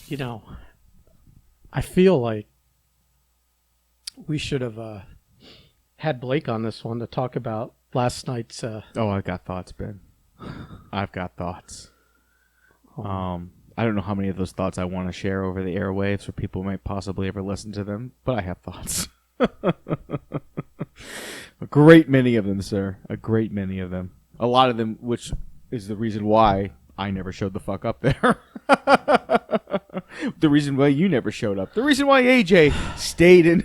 you know, I feel like we should have had Blake on this one to talk about last night's. Oh, I got thoughts, Ben. I've got thoughts. I don't know how many of those thoughts I want to share over the airwaves, or people might possibly ever listen to them, but I have thoughts. A great many of them, sir. A great many of them. A lot of them, which is the reason why I never showed the fuck up there. The reason why you never showed up. The reason why AJ stayed in.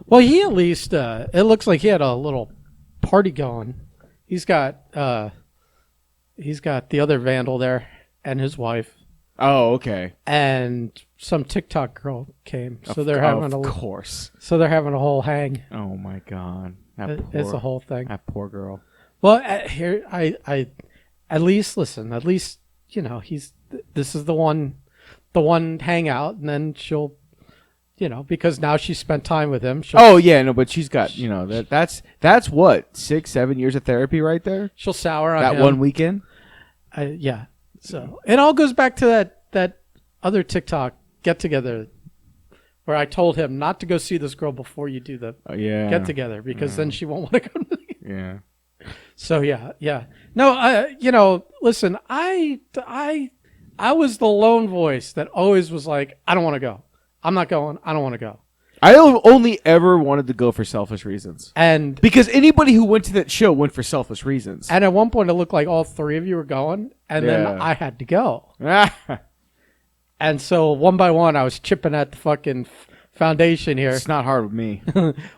Well, he at least, it looks like he had a little party going. He's got the other vandal there and his wife. Oh, okay. And some TikTok girl came, so they're having of course. So they're having a whole hang. Oh my God, It's a whole thing. That poor girl. Well, here I at least listen. At least this is the one hangout, and then she'll, because now she spent time with him. Oh yeah, no, but she's got that's what 6-7 years of therapy right there. She'll sour on that him. one weekend. Yeah. So it all goes back to that other TikTok get together where I told him not to go see this girl before you do the get together because then she won't want to go. Yeah. So yeah. No, listen, I was the lone voice that always was like, I don't want to go. I'm not going. I don't want to go. I only ever wanted to go for selfish reasons. And because anybody who went to that show went for selfish reasons. And at one point it looked like all three of you were going, and then I had to go. And so one by one I was chipping at the fucking foundation here. It's not hard with me.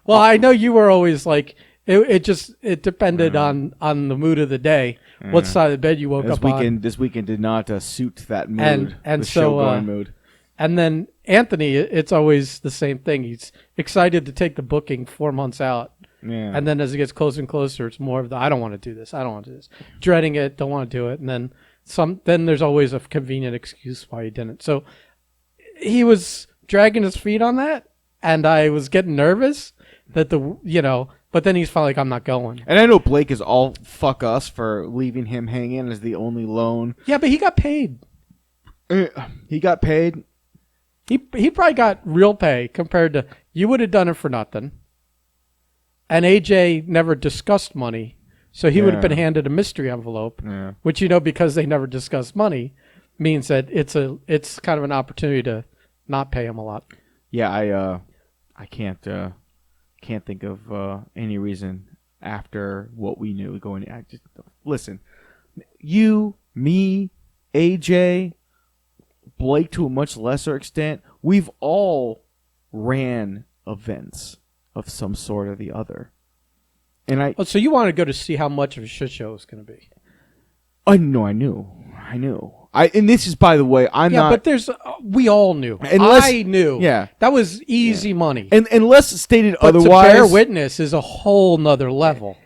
Well, I know you were always like, it depended on the mood of the day, what side of the bed you woke up on. This weekend did not suit that mood, and the so show-going mood. And then Anthony, it's always the same thing. He's excited to take the booking 4 months out. Yeah. And then as it gets closer and closer, it's more of the, I don't want to do this. I don't want to do this. Dreading it, don't want to do it. And then there's always a convenient excuse why he didn't. So he was dragging his feet on that. And I was getting nervous that but then he's finally like, I'm not going. And I know Blake is all fuck us for leaving him hanging as the only lone. Yeah, but he got paid. He got paid. He probably got real pay compared to you would have done it for nothing. And AJ never discussed money, so he would have been handed a mystery envelope, which because they never discussed money, means that it's kind of an opportunity to not pay him a lot. Yeah, I can't think of any reason after what we knew going. Listen, you, me, AJ. Blake to a much lesser extent, we've all ran events of some sort or the other. And so you want to go to see how much of a shit show it's going to be? I knew. And this is, by the way, I'm not. Yeah, but we all knew. I knew. Yeah, that was easy money. And unless stated but otherwise, to bear witness is a whole nother level.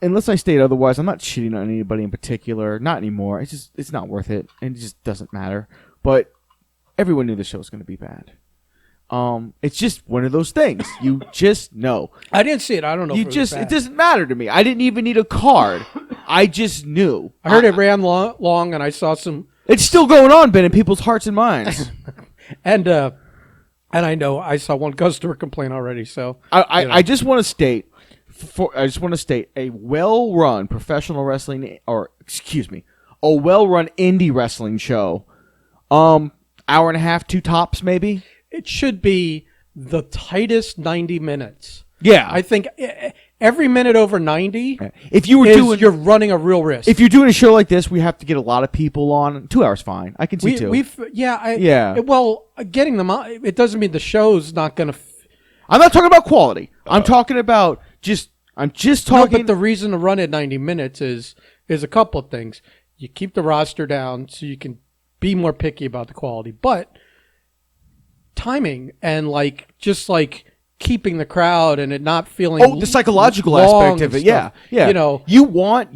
Unless I state otherwise, I'm not shitting on anybody in particular. Not anymore. It's not worth it, and it just doesn't matter. But everyone knew the show was going to be bad. It's just one of those things. You just know. I didn't see it. I don't know. It doesn't matter to me. I didn't even need a card. I just knew. I heard it ran long, and I saw some. It's still going on, Ben, in people's hearts and minds. and I know I saw one customer complain already. So I just want to state. A well-run professional wrestling, a well-run indie wrestling show, hour and a half, 2 tops, maybe. It should be the tightest 90 minutes. Yeah, I think every minute over 90. If you're running a real risk. If you're doing a show like this, we have to get a lot of people on. 2 hours, fine. I can see 2. Well, getting them on, it doesn't mean the show's not going to. I'm not talking about quality. I'm talking about I'm just talking. No, but the reason to run it 90 minutes is a couple of things. You keep the roster down so you can be more picky about the quality, but timing and keeping the crowd and it not feeling the psychological aspect of it. Yeah. You want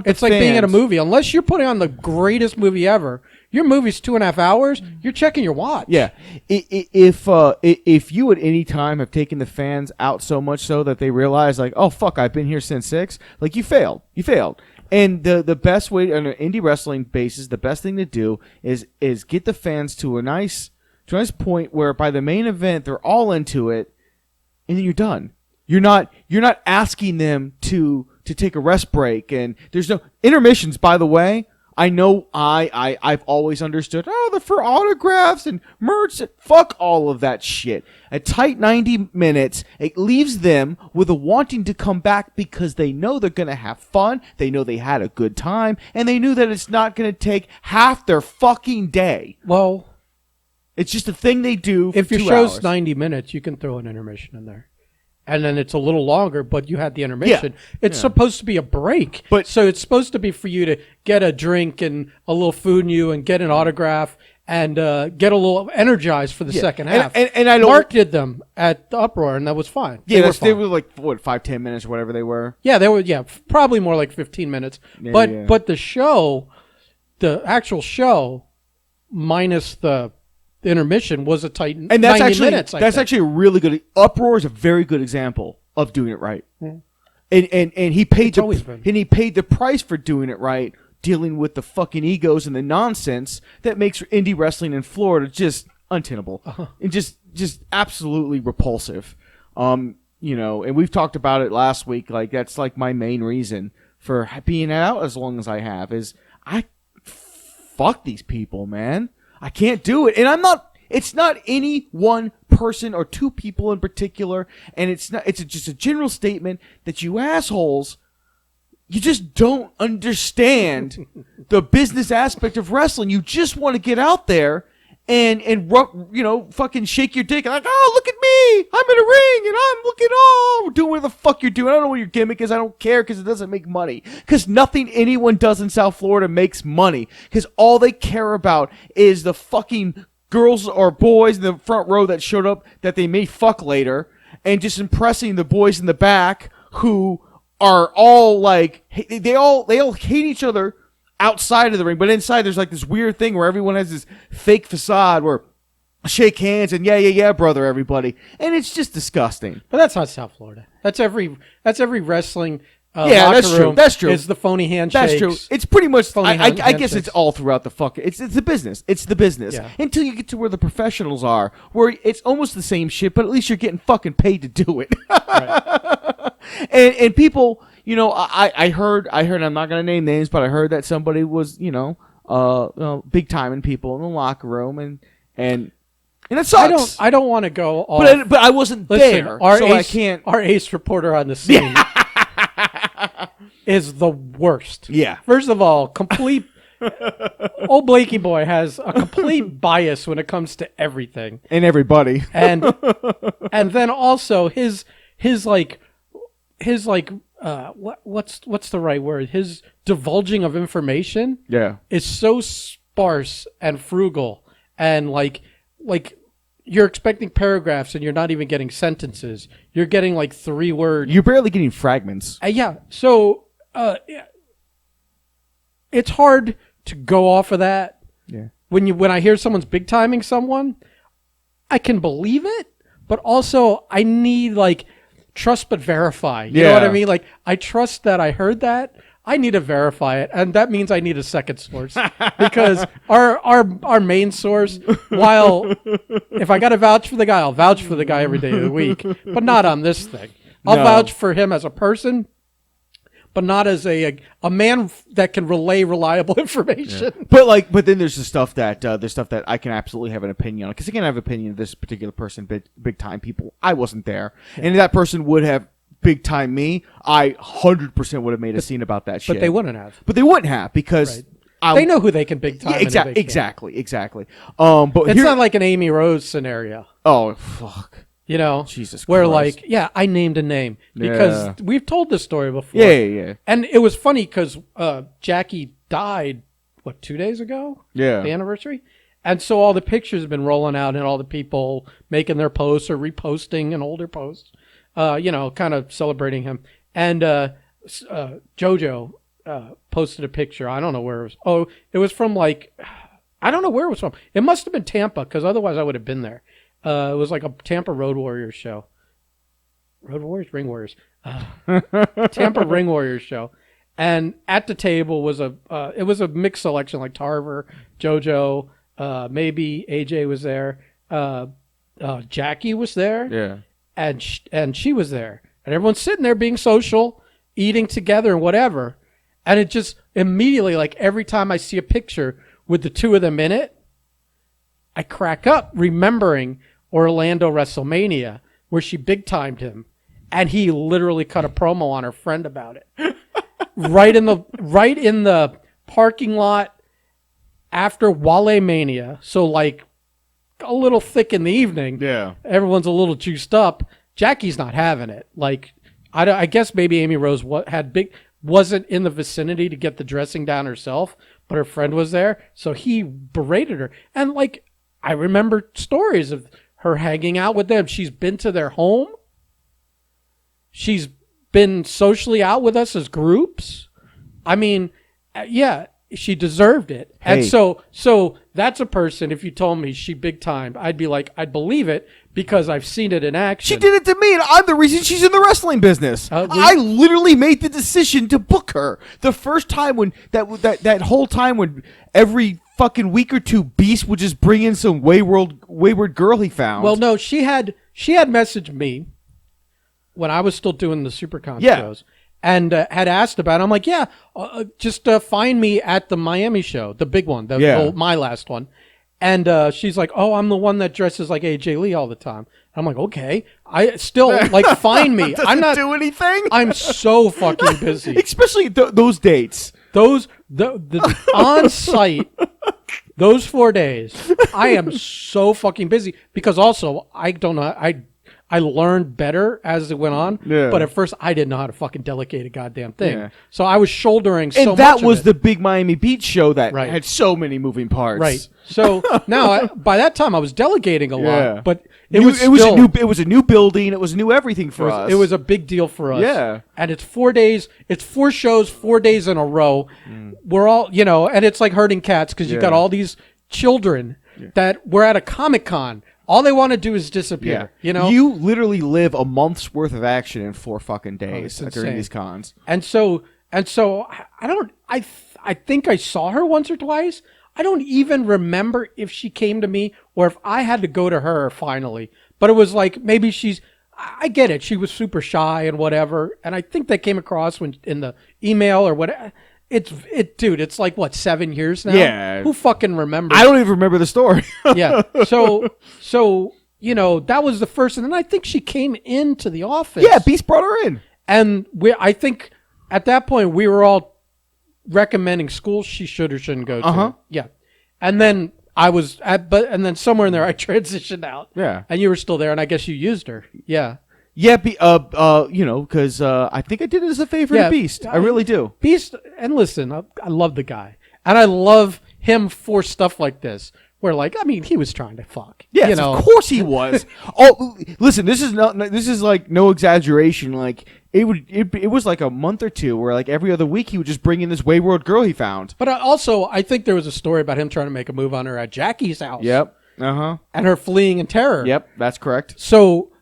it's like being in a movie. Unless you're putting on the greatest movie ever, your movie's 2.5 hours. You're checking your watch. Yeah. If you at any time have taken the fans out so much so that they realize oh fuck, I've been here since 6, you failed. And the best way on an indie wrestling basis, the best thing to do is get the fans to a nice point where by the main event they're all into it, and then you're done. You're not asking them to take a rest break, and there's no intermissions. By the way, I know I've always understood. Oh, they're for autographs and merch. Fuck all of that shit. A tight 90 minutes, it leaves them with a wanting to come back because they know they're gonna have fun. They know they had a good time, and they knew that it's not gonna take half their fucking day. Well, it's just a thing they do. For if your 2 show's hours. 90 minutes, you can throw an intermission in there. And then it's a little longer, but you had the intermission. Yeah. It's supposed to be a break. So it's supposed to be for you to get a drink and a little food in you and get an autograph and get a little energized for the second half. And I don't... Mark did them at the Uproar, and that was fine. Yeah, they were like, what, 5-10 minutes or whatever they were? Yeah, they were, probably more like 15 minutes. But the show, the actual show, minus the intermission, was a tight 90 minutes. That's actually a really good... Uproar is a very good example of doing it right. Mm. And he paid the price for doing it right, dealing with the fucking egos and the nonsense that makes indie wrestling in Florida just untenable. And just absolutely repulsive. And we've talked about it last week. Like, that's like my main reason for being out as long as I have is fuck these people, man. I can't do it. And it's not any one person or two people in particular. And it's just a general statement that you assholes, you just don't understand the business aspect of wrestling. You just want to get out there and fucking shake your dick. Like, oh, look at me. I'm in a ring and I'm doing what the fuck you're doing. I don't know what your gimmick is. I don't care because it doesn't make money. Because nothing anyone does in South Florida makes money. Because all they care about is the fucking girls or boys in the front row that showed up that they may fuck later, and just impressing the boys in the back who are all like, they all hate each other outside of the ring, but inside there's like this weird thing where everyone has this fake facade where shake hands and yeah, brother, everybody, and it's just disgusting. But that's not South Florida. That's every wrestling. That's true. It's the phony handshakes. That's true. It's pretty much. I guess it's all throughout the fucking. It's the business. It's the business. Yeah. Until you get to where the professionals are, where it's almost the same shit, but at least you're getting fucking paid to do it. Right. and people, I heard. I'm not gonna name names, but I heard that somebody was, big timing people in the locker room, and it sucks. I don't want to go off. But I wasn't there, so I can't. Our ace reporter on the scene. Is the worst. Yeah. First of all, complete old Blakey boy has a complete bias when it comes to everything and everybody. And then also his what's the right word? His divulging of information is so sparse and frugal, and like you're expecting paragraphs and you're not even getting sentences. You're getting like 3 words. You're barely getting fragments. So it's hard to go off of that. Yeah. When I hear someone's big timing someone, I can believe it, but also I need like trust but verify. You know what I mean? Like, I trust that I heard that. I need to verify it, and that means I need a second source because our main source, while if I got to vouch for the guy, I'll vouch for the guy every day of the week, but not on this thing. I'll vouch for him as a person, but not as a man that can relay reliable information. Yeah. But then there's the stuff that I can absolutely have an opinion on, because again, I have an opinion of this particular person, big time people. I wasn't there, and if that person would have big time me, I 100% would have made a scene about that shit. But they wouldn't have. Because they know who they can big time. Yeah, exactly. But it's not like an Amy Rose scenario. Oh fuck. Jesus where Christ. I named a name because we've told this story before. Yeah. And it was funny because Jackie died 2 days ago? Yeah. The anniversary. And so all the pictures have been rolling out, and all the people making their posts or reposting an older post. Kind of celebrating him. And JoJo posted a picture. I don't know where it was. Oh, it was from I don't know where it was from. It must have been Tampa, because otherwise I would have been there. It was like a Tampa Road Warriors show. Road Warriors? Ring Warriors. Tampa Ring Warriors show. And at the table was it was a mixed selection, like Tarver, JoJo, maybe AJ was there, Jackie was there, Yeah. and she was there, and everyone's sitting there being social, eating together and whatever. And it just immediately, like every time I see a picture with the two of them in it, I crack up remembering Orlando WrestleMania where she big timed him, and he literally cut a promo on her friend about it. right in the parking lot after Wale Mania. So like a little thick in the evening. Yeah. Everyone's a little juiced up. Jackie's not having it. Like I guess maybe Amy Rose wasn't in the vicinity to get the dressing down herself, but her friend was there, so he berated her. And like I remember stories of her hanging out with them. She's been to their home. She's been socially out with us as groups. I mean, yeah, she deserved it. Hey. And so that's a person, if you told me she big time, I'd be like, I'd believe it because I've seen it in action. She did it to me, and I'm the reason she's in the wrestling business. I literally made the decision to book her. The first time when that whole time when every fucking week or two, Beast would just bring in some wayward girl he found. Well, no, she had messaged me when I was still doing the Supercon shows, and had asked about it. I'm like, yeah, just find me at the Miami show, the big one, my last one. And she's like, oh, I'm the one that dresses like AJ Lee all the time. I'm like, okay. I still, like, find me. I'm not do anything. I'm so fucking busy. Especially those dates. The on site, those 4 days, I am so fucking busy because also I don't know. I learned better as it went on, but at first I didn't know how to fucking delegate a goddamn thing. Yeah. So I was shouldering so much. And that was the big Miami Beach show that had so many moving parts. Right. So now, by that time, I was delegating a lot, but it was a new building. It was new everything for us. It was a big deal for us. Yeah. And it's 4 days. It's 4 shows, 4 days in a row. We're all, and it's like herding cats because you got all these children that were at a Comic-Con. All they want to do is disappear. Yeah. You literally live a month's worth of action in 4 fucking days during these cons. And so I think I saw her once or twice. I don't even remember if she came to me or if I had to go to her finally. But it was like maybe I get it. She was super shy and whatever. And I think that came across when in the email or whatever. Dude, it's like, what, 7 years now? Yeah. Who fucking remembers? I don't even remember the story. Yeah. So, that was the first. And then I think she came into the office. Yeah, Beast brought her in. And I think at that point we were all recommending schools she should or shouldn't go to. Uh-huh. Yeah. And then and then somewhere in there I transitioned out. Yeah. And you were still there, and I guess you used her. Yeah. Yeah, because I think I did it as a favor to Beast. I really do. Beast, and listen, I love the guy, and I love him for stuff like this. Where, like, I mean, he was trying to fuck. Yes, of course he was. Oh, listen, this is like no exaggeration. Like it was like a month or two where like every other week he would just bring in this wayward girl he found. But I think there was a story about him trying to make a move on her at Jackie's house. Yep. And her fleeing in terror. Yep, that's correct. So.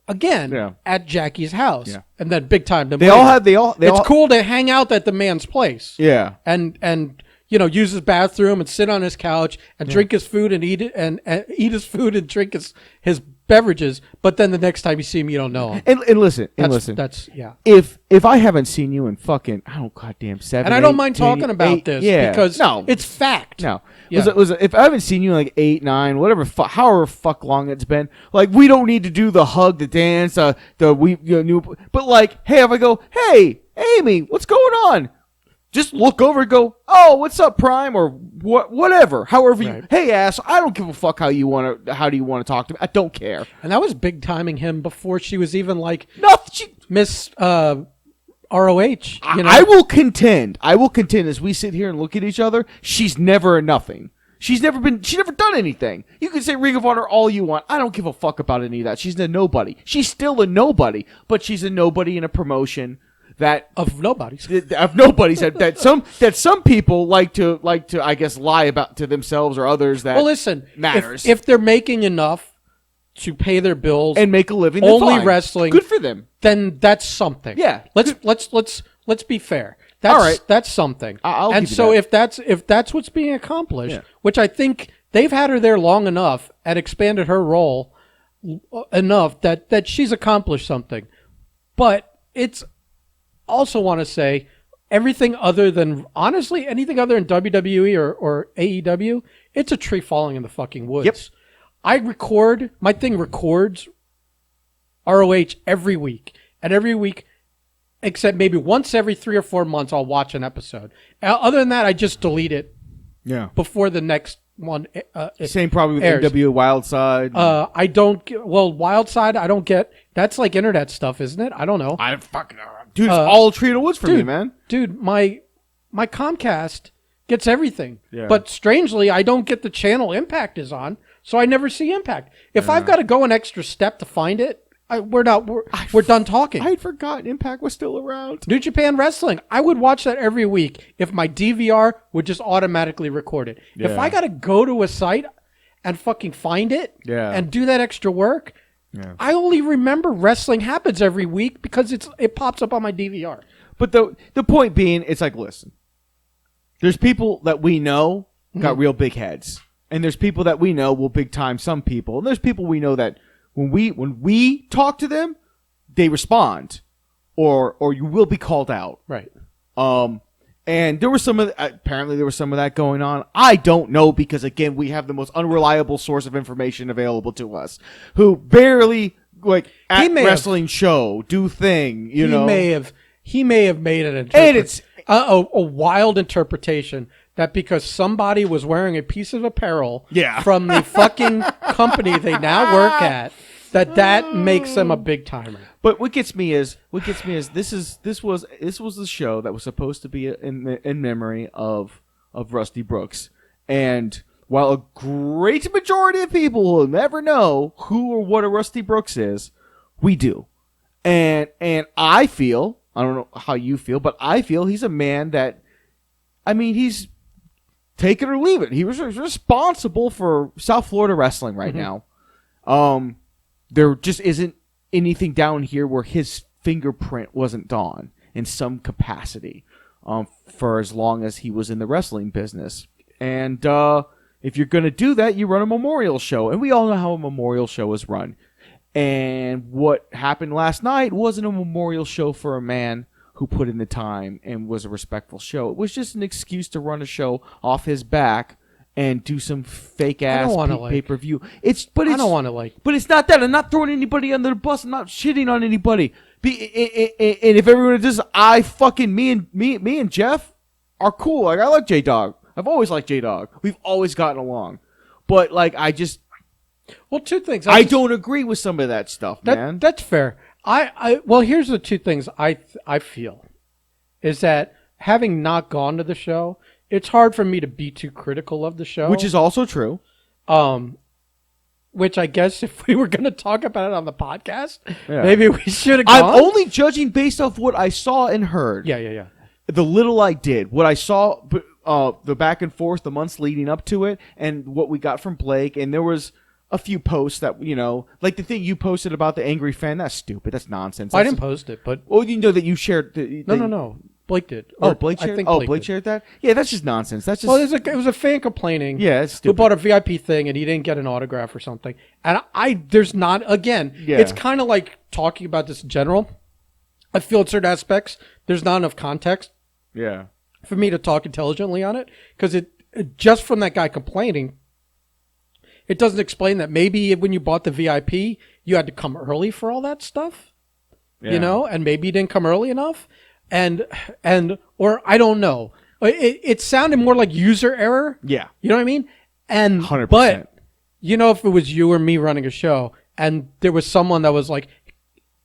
Again, at Jackie's house, and then big time. It's cool to hang out at the man's place. Yeah, and use his bathroom and sit on his couch and drink his food and eat it and eat his food and drink his beverages. But then the next time you see him, you don't know him. And listen. That's If I haven't seen you in fucking goddamn 7, and I don't mind talking about this because it's fact. No. If I haven't seen you in like 8, 9, whatever, however fuck long it's been, like we don't need to do the hug, the dance, but like, hey, if I go, hey, Amy, what's going on? Just look over and go, oh, what's up, Prime, or whatever. However you, hey, ass, I don't give a fuck how do you want to talk to me. I don't care. And that was big timing him before she was even like Miss ROH. I will contend as we sit here and look at each other, she's never a nothing. She never done anything. You can say Ring of Honor all you want. I don't give a fuck about any of that. She's a nobody. She's still a nobody, but she's a nobody in a promotion of nobodies that some people like to I guess lie about to themselves or others that matters. If they're making enough to pay their bills and make a living, only wrestling, good for them. Then that's something. Yeah. Let's be fair. That's something. I'll and give you so that. if that's what's being accomplished, Yeah. which I think they've had her there long enough and expanded her role enough that she's accomplished something. But it's also want to say anything other than WWE or AEW, it's a tree falling in the fucking woods. Yep. My thing records ROH every week. And every week, except maybe once every 3 or 4 months, I'll watch an episode. Other than that, I just delete it before the next one Same problem with airs. NW Wildside. I don't get... Well, Wildside, I don't get... That's like internet stuff, isn't it? I don't know. I fucking know. Dude, it's all Tree of the Woods for me, man. Dude, my Comcast gets everything. Yeah. But strangely, I don't get the channel Impact is on, so I never see Impact. If I've got to go an extra step to find it, we're done talking. I had forgotten Impact was still around. New Japan Wrestling. I would watch that every week if my DVR would just automatically record it. Yeah. If I got to go to a site and fucking find it and do that extra work, I only remember Wrestling Happens every week because it pops up on my DVR. But the point being, it's like, listen, there's people that we know got real big heads. And there's people that we know will big time some people. And there's people we know that when we talk to them, they respond, or you will be called out. Right. And there was apparently there was some of that going on. I don't know because again we have the most unreliable source of information available to us, who barely at wrestling show do thing. He may have made a wild interpretation that because somebody was wearing a piece of apparel from the fucking company they now work at, that makes them a big timer. But what gets me is this was the show that was supposed to be in memory of Rusty Brooks, and while a great majority of people will never know who or what a Rusty Brooks is, we do, and I feel, I don't know how you feel, but I feel he's a man that, I mean, he's take it or leave it. He was responsible for South Florida wrestling right now. There just isn't anything down here where his fingerprint wasn't on in some capacity for as long as he was in the wrestling business. And if you're going to do that, you run a memorial show. And we all know how a memorial show is run. And what happened last night wasn't a memorial show for a man who put in the time and was a respectful show. It was just an excuse to run a show off his back and do some fake ass pay-per-view. But it's not that. I'm not throwing anybody under the bus. I'm not shitting on anybody. And if everyone does, me and Jeff are cool. Like, I like J-Dog. I've always liked J-Dog. We've always gotten along. But two things. I don't agree with some of that stuff, man. That's fair. Here's the two things I feel is that having not gone to the show, it's hard for me to be too critical of the show. Which is also true. Which I guess if we were going to talk about it on the podcast, maybe we should have gone. I'm only judging based off what I saw and heard. Yeah. The little I did. What I saw, the back and forth, the months leading up to it, and what we got from Blake. And there was a few posts that, like the thing you posted about the angry fan. That's stupid. That's nonsense. I didn't post it, but... Well, you know that you shared... No. Blake did. Blake shared? Blake shared that? Yeah, that's just nonsense. That's just... Well, it was a fan complaining. Yeah, it's stupid. Who bought a VIP thing and he didn't get an autograph or something. And there's not... Again, it's kind of like talking about this in general. I feel in certain aspects, there's not enough context for me to talk intelligently on it. Because just from that guy complaining, it doesn't explain that maybe when you bought the VIP, you had to come early for all that stuff. And maybe you didn't come early enough. Or I don't know. It sounded more like user error. Yeah. You know what I mean? 100%. But, if it was you or me running a show and there was someone that was like,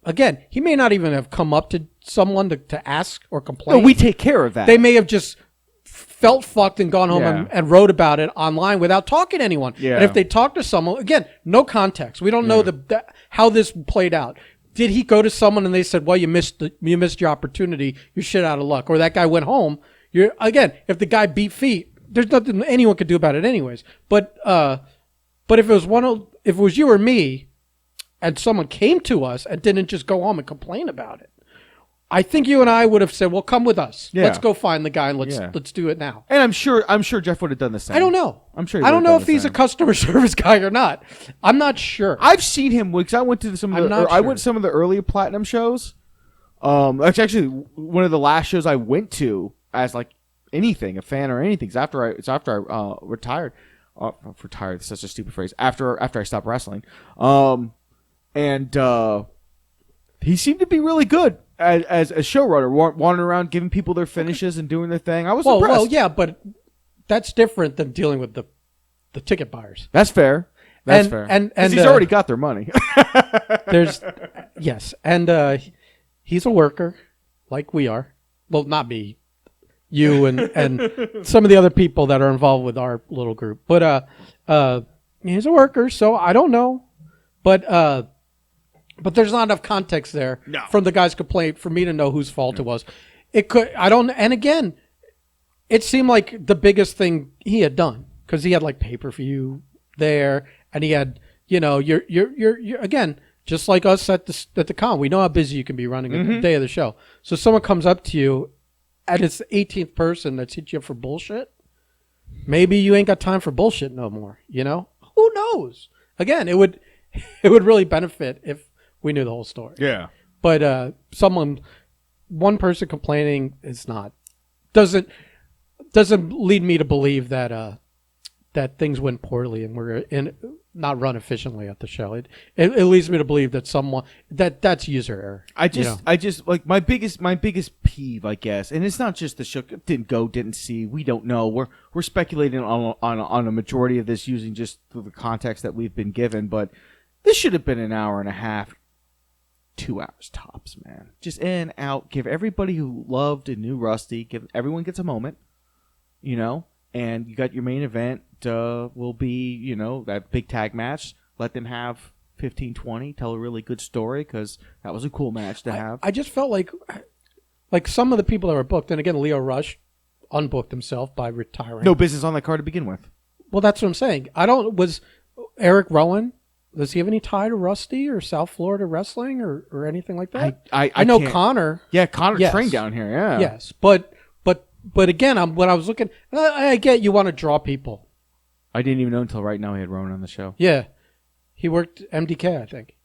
again, he may not even have come up to someone to ask or complain. No, we take care of that. They may have just felt fucked and gone home and wrote about it online without talking to anyone. Yeah. And if they talk to someone, again, no context. We don't know how this played out. Did he go to someone and they said, well, you missed your opportunity, you're shit out of luck, or that guy went home? Again, if the guy beat feet, there's nothing anyone could do about it anyways. But if it was you or me and someone came to us and didn't just go home and complain about it, I think you and I would have said, "Well, come with us. Yeah. Let's go find the guy and let's do it now." And I'm sure Jeff would have done the same. I don't know. I'm sure. I don't know if he's a customer service guy or not. I'm not sure. I've seen him because I went to I went to some of the earlier Platinum shows. That's actually one of the last shows I went to as like anything, a fan or anything. It's after I retired. Retired. Such a stupid phrase. After I stopped wrestling. And he seemed to be really good as a showrunner, wandering around giving people their finishes and doing their thing. I was impressed. Well, yeah, but that's different than dealing with the ticket buyers. That's fair. That's fair. And he's already got their money. Yes, and he's a worker like we are. Well, not me, you and some of the other people that are involved with our little group. But he's a worker, so I don't know. But there's not enough context there from the guy's complaint for me to know whose fault it was. It could, I don't, and again, it seemed like the biggest thing he had done because he had like pay-per-view there, and he had, you're again, just like us at the con, we know how busy you can be running the day of the show. So someone comes up to you, and it's the 18th person that's hit you up for bullshit. Maybe you ain't got time for bullshit no more. Who knows? Again, it would really benefit if we knew the whole story. Yeah. But one person complaining doesn't lead me to believe that things went poorly and we're not run efficiently at the show. It leads me to believe that that's user error. I just like my biggest peeve, I guess, and it's not just the show didn't see, we don't know. We're speculating on a majority of this using just the context that we've been given, but this should have been an hour and a half. 2 hours tops, man. Just in and out. Give everybody who loved and knew Rusty, everyone gets a moment, and you got your main event will be, that big tag match. Let them have 15, 20, tell a really good story because that was a cool match to have. I just felt like some of the people that were booked, and again, Leo Rush unbooked himself by retiring. No business on that card to begin with. Well, that's what I'm saying. Was Eric Rowan... Does he have any tie to Rusty or South Florida wrestling or anything like that? I know Connor. Yeah, Connor trained down here. Yeah. Yes, but again, when I was looking, I get you want to draw people. I didn't even know until right now he had Rowan on the show. Yeah, he worked MDK, I think.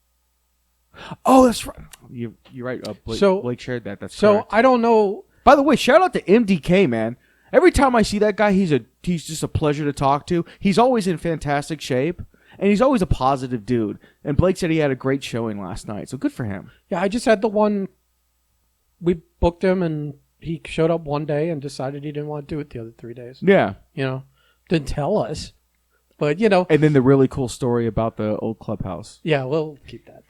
Oh, that's right. You're right. Blake shared that. That's so. Correct. I don't know. By the way, shout out to MDK, man. Every time I see that guy, he's just a pleasure to talk to. He's always in fantastic shape. And he's always a positive dude. And Blake said he had a great showing last night, so good for him. Yeah, I just had the one. We booked him, and he showed up one day and decided he didn't want to do it the other 3 days. Yeah. Didn't tell us. But, And then the really cool story about the old clubhouse. Yeah, we'll keep that.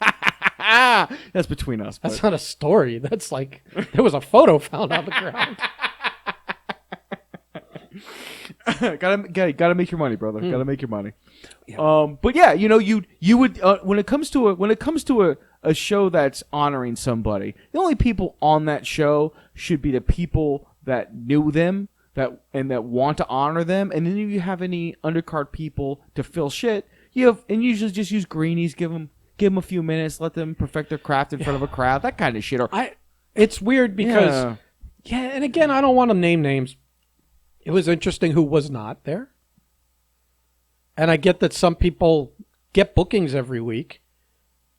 That's between us. That's not a story. That's like, there was a photo found on the ground. gotta make your money, brother. Gotta make your money. Yeah. But yeah, you would when it comes to a show that's honoring somebody, the only people on that show should be the people that knew them that want to honor them, and then if you have any undercard people to fill shit, and usually just use greenies, give them a few minutes, let them perfect their craft in front of a crowd, that kind of shit. It's weird because and again, I don't want to name names. It was interesting who was not there. And I get that some people get bookings every week.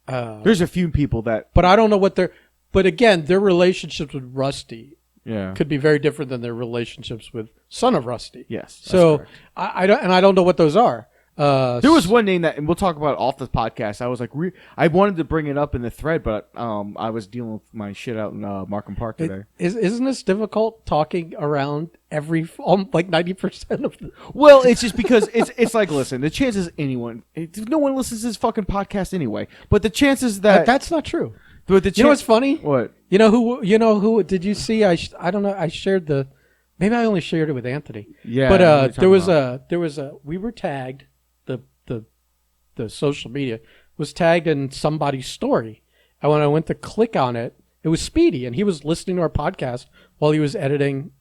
There's a few people that... But I don't know what their... But again, their relationships with Rusty could be very different than their relationships with Son of Rusty. Yes. So I don't know what those are. There was one name that, and we'll talk about it off the podcast. I was like, I wanted to bring it up in the thread, but I was dealing with my shit out in Markham Park today. Isn't this difficult talking around every like 90% of the... Well, it's just because it's like, listen, the chances no one listens to this fucking podcast anyway, but the chances that's not true. But you know what's funny? What? You know who did you see? I don't know. I shared maybe I only shared it with Anthony. Yeah. But there was we were tagged. The social media was tagged in somebody's story, and when I went to click on it, it was Speedy, and he was listening to our podcast while he was editing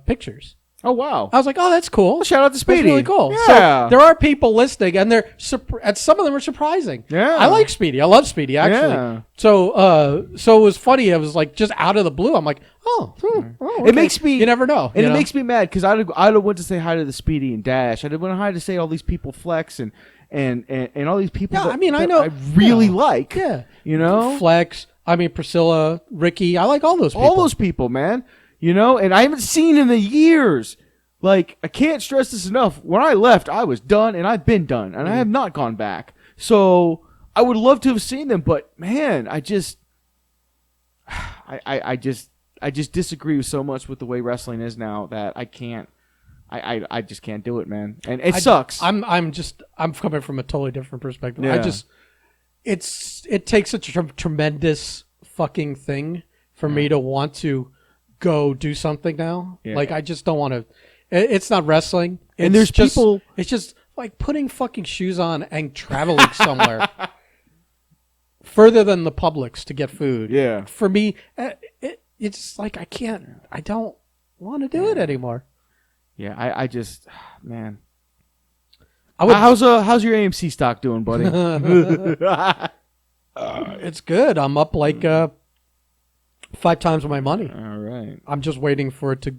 pictures. Oh, wow. I was like, oh, that's cool. Well, shout out to Speedy. That's really cool. Yeah. So there are people listening, and and some of them are surprising. Yeah. I like Speedy. I love Speedy, actually. Yeah. So it was funny. It was like just out of the blue. I'm like, okay. It makes me... You never know. And it makes me mad because I'd went to say hi to the Speedy and Dash. I'd went hi to say all these people Flex and all these people Yeah, that, I mean, that I know. I really like. Yeah. You know? Flex. I mean, Priscilla, Ricky. I like all those people. All those people, man. You know? And I haven't seen in the years. Like, I can't stress this enough. When I left, I was done, and I've been done, and I have not gone back. So I would love to have seen them, but man, I just disagree so much with the way wrestling is now that I can't. I just can't do it, man, and it sucks. I'm coming from a totally different perspective. Yeah. It takes such a tremendous fucking thing for me to want to go do something now. Yeah. Like I just don't want to. It's not wrestling. And there's people. It's just like putting fucking shoes on and traveling somewhere further than the Publix to get food. Yeah. For me, it's like I don't want to do it anymore. Yeah, I just, man. How's your AMC stock doing, buddy? it's good. I'm up like 5 times my money. All right. I'm just waiting for it to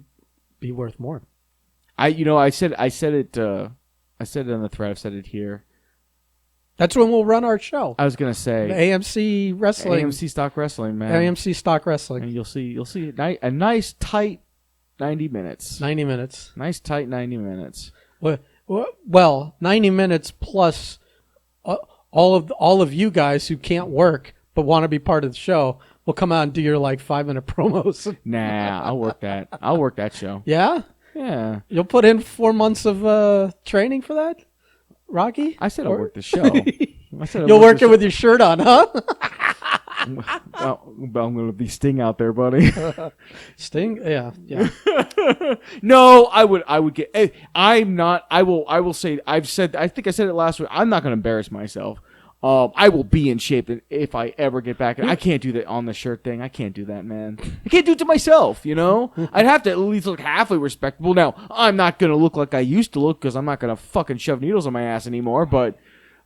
be worth more. I said it on the thread. I've said it here. That's when we'll run our show. I was gonna say The AMC Wrestling. AMC Stock Wrestling, man. AMC Stock Wrestling. And you'll see a nice tight 90 minutes. 90 minutes. Nice tight 90 minutes. Well, 90 minutes plus all of you guys who can't work but want to be part of the show will come out and do your like 5-minute promos. Nah, I'll work that. I'll work that show. Yeah? Yeah. You'll put in 4 months of training for that, Rocky? I said I'll work the show. I said You'll work it with your shirt on, huh? Well, I'm gonna be Sting out there, buddy. Sting? Yeah. No, I would get. I'm not. I will say. I think I said it last week. I'm not gonna embarrass myself. I will be in shape if I ever get back. I can't do that on the shirt thing. I can't do that, man. I can't do it to myself, you know? I'd have to at least look halfway respectable. Now, I'm not going to look like I used to look because I'm not going to fucking shove needles on my ass anymore, but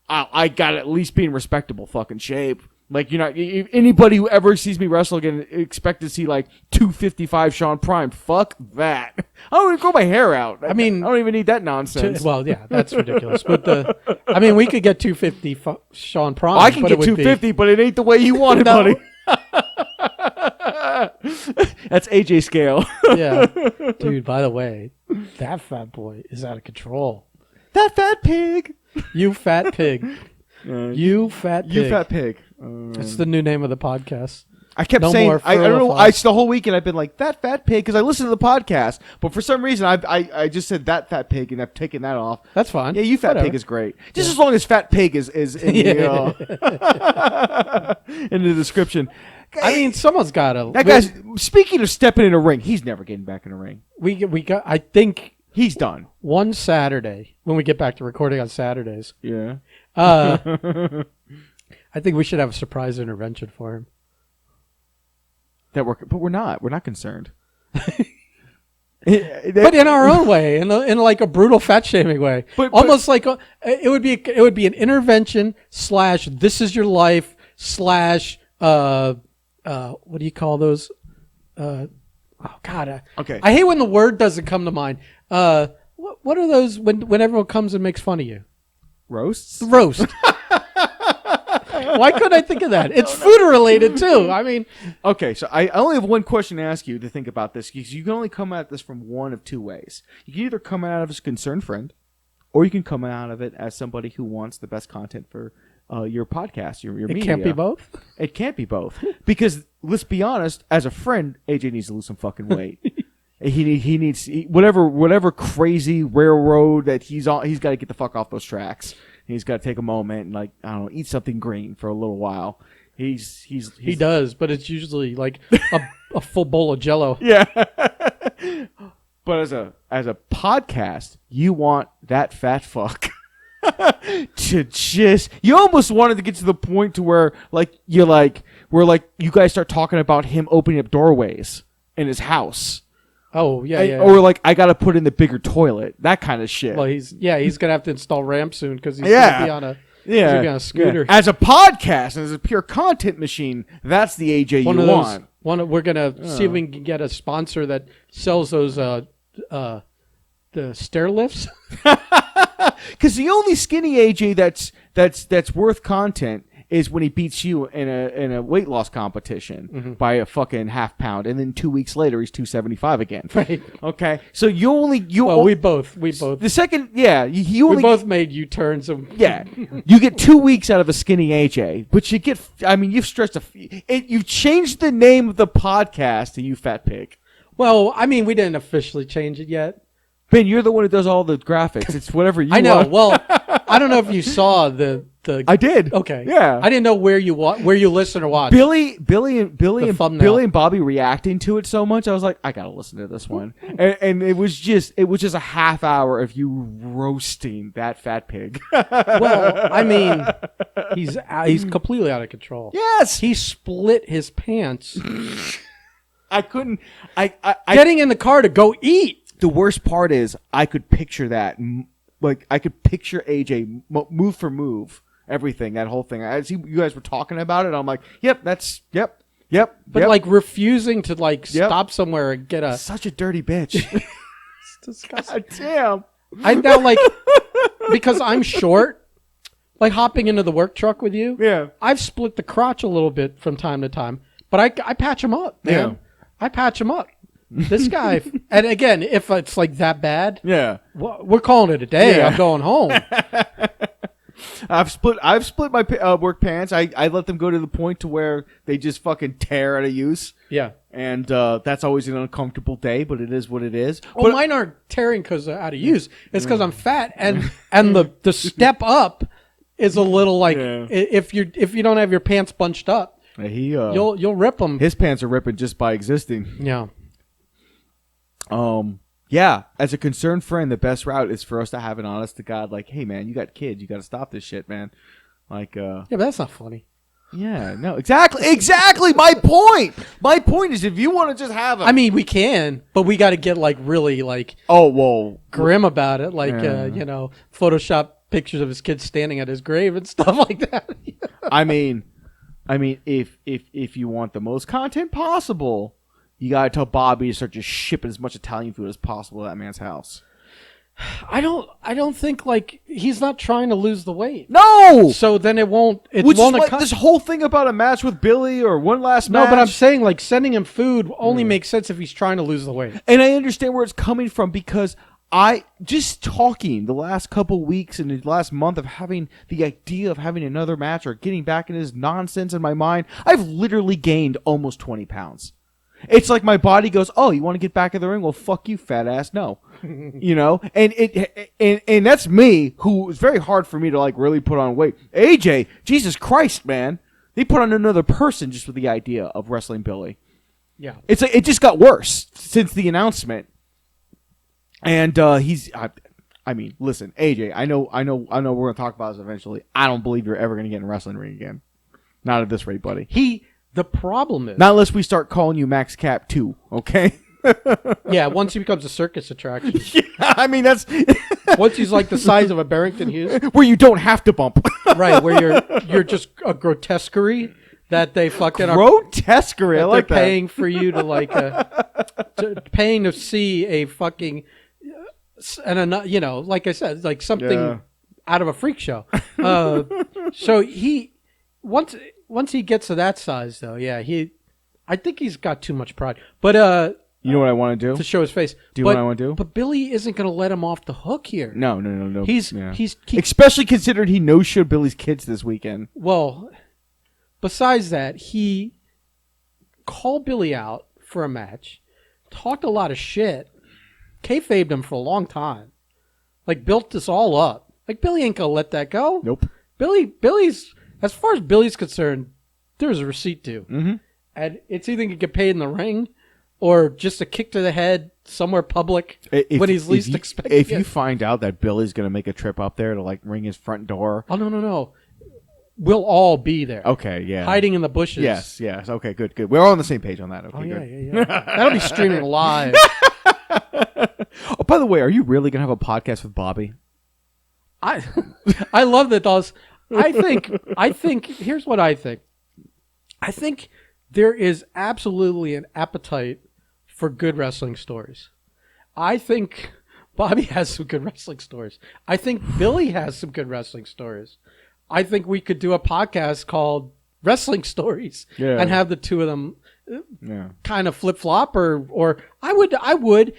I got to at least be in respectable fucking shape. Like, you know, anybody who ever sees me wrestle again expect to see like 255 Sean Prime. Fuck that. I don't even grow my hair out. I mean, I don't even need that nonsense. Well, yeah, that's ridiculous. But we could get 250 Sean Prime. I can get 250, but it ain't the way you want it, buddy. That's AJ scale. Yeah, dude. By the way, that fat boy is out of control. That fat pig. You fat pig. You fat pig. You fat pig. It's the new name of the podcast. I kept saying, I don't know. The whole weekend I've been like that fat pig because I listened to the podcast, but for some reason I just said that fat pig and I've taken that off. That's fine. Yeah, you fat pig is great. Just as long as fat pig is in, in the description. I mean, someone's got to. That guy's speaking of stepping in a ring. He's never getting back in a ring. We got. I think he's done. One Saturday when we get back to recording on Saturdays. Yeah. I think we should have a surprise intervention for him. But we're not. We're not concerned. But in our own way, in like a brutal fat shaming way, almost like it would be an intervention / this is your life / what do you call those? Oh God! Okay. I hate when the word doesn't come to mind. What are those when everyone comes and makes fun of you? Roasts. Roast. Why couldn't I think of that? It's food related too. I mean, okay, so I only have one question to ask you to think about this because you can only come at this from one of two ways. You can either come out of it as a concerned friend, or you can come out of it as somebody who wants the best content for your podcast, your media. It can't be both. It can't be both because let's be honest. As a friend, AJ needs to lose some fucking weight. He needs whatever crazy railroad that he's on. He's got to get the fuck off those tracks. He's got to take a moment and, like, I don't know, eat something green for a little while. He does, but it's usually like a full bowl of Jell-O. Yeah. But as a podcast, you want that fat fuck to just. You almost wanted to get to the point to where you guys start talking about him opening up doorways in his house. Oh yeah. Or like I got to put in the bigger toilet. That kind of shit. Well, he's gonna have to install ramp soon because he's gonna be on a he's gonna be on a scooter. As a podcast and as a pure content machine, that's the AJ you want. We're gonna see if we can get a sponsor that sells those the stair lifts. Because the only skinny AJ that's worth content is when he beats you in a weight loss competition by a fucking half pound, and then 2 weeks later he's 275 again. Right. Okay. So we both the second you only we both made U-turns. You get 2 weeks out of a skinny AJ, but you get you've stretched you've changed the name of the podcast to You Fat Pig. Well, I mean, we didn't officially change it yet. Ben, you're the one who does all the graphics. It's whatever you I know. want. Well, I don't know if you saw the. I did. Okay. Yeah. I didn't know where you listen or watch. Billy and Bobby reacting to it so much. I was like, I gotta listen to this one, and it was just a half hour of you roasting that fat pig. Well, I mean, he's completely out of control. Yes, he split his pants. I couldn't. Getting in the car to go eat. The worst part is I could picture that. Like, I could picture AJ move for move, everything, that whole thing. I see you guys were talking about it. I'm like, yep. But like refusing to stop somewhere and get a... Such a dirty bitch. It's disgusting. God damn. I'm now because I'm short, like hopping into the work truck with you. Yeah. I've split the crotch a little bit from time to time, but I patch him up, man. Yeah. I patch him up. This guy, and again, if it's like that bad, we're calling it a day. I'm going home. I've split my work pants. I let them go to the point to where they just fucking tear out of use. Yeah, and that's always an uncomfortable day, but it is what it is. Well, mine aren't tearing because they're out of use. It's because I'm fat, and the step up is a little like if you don't have your pants bunched up, you'll rip them. His pants are ripping just by existing. Yeah. As a concerned friend, the best route is for us to have an honest to God, like, hey man, you got kids, you got to stop this shit, man. Like, yeah, but that's not funny. Yeah, no, exactly. My point is, if you want to just have I mean, we can, but we got to get like really like grim about it, like Photoshop pictures of his kids standing at his grave and stuff like that. I mean, if you want the most content possible, you gotta tell Bobby to start just shipping as much Italian food as possible to that man's house. I don't think like he's not trying to lose the weight. No. So then it won't. This whole thing about a match with Billy or one last match. No, but I'm saying like sending him food only makes sense if he's trying to lose the weight. And I understand where it's coming from because I just talking the last couple weeks and the last month of having the idea of having another match or getting back in his nonsense in my mind. I've literally gained almost 20 pounds. It's like my body goes, oh, you want to get back in the ring? Well, fuck you, fat ass. No, and that's me, who is very hard for me to like really put on weight. AJ, Jesus Christ, man, they put on another person just with the idea of wrestling Billy. Yeah, it's like it just got worse since the announcement, and I mean, listen, AJ, I know, we're gonna talk about this eventually. I don't believe you're ever gonna get in a wrestling ring again. Not at this rate, buddy. The problem is... Not unless we start calling you Max Cap 2, okay? Yeah, once he becomes a circus attraction. Yeah, I mean, that's... Once he's like the size of a Barrington Hughes. Where you don't have to bump. Right, where you're just a grotesquerie that they fucking... Grotesquerie, I like that. They're paying for you to like... paying to see a fucking... And like I said, like something out of a freak show. So he... Once he gets to that size, though, I think he's got too much pride. But you know what I want to do to show his face. Do you know what I want to do? But Billy isn't going to let him off the hook here. No. He's especially considering he no-showed Billy's kids this weekend. Well, besides that, he called Billy out for a match, talked a lot of shit, kayfabed him for a long time, like built this all up. Like Billy ain't gonna let that go. Nope. Billy's. As far as Billy's concerned, there's a receipt due. Mm-hmm. And it's either going to get paid in the ring or just a kick to the head somewhere public when he's least expecting If you find out that Billy's going to make a trip up there to like ring his front door. Oh, no. We'll all be there. Okay, yeah. Hiding in the bushes. Yes. Okay, good. We're all on the same page on that. Okay, good. Yeah. That'll be streaming live. Oh, by the way, are you really gonna have a podcast with Bobby? I love that those. I think. Here's what I think. I think there is absolutely an appetite for good wrestling stories. I think Bobby has some good wrestling stories. I think Billy has some good wrestling stories. I think we could do a podcast called Wrestling Stories and have the two of them kind of flip flop, or I would.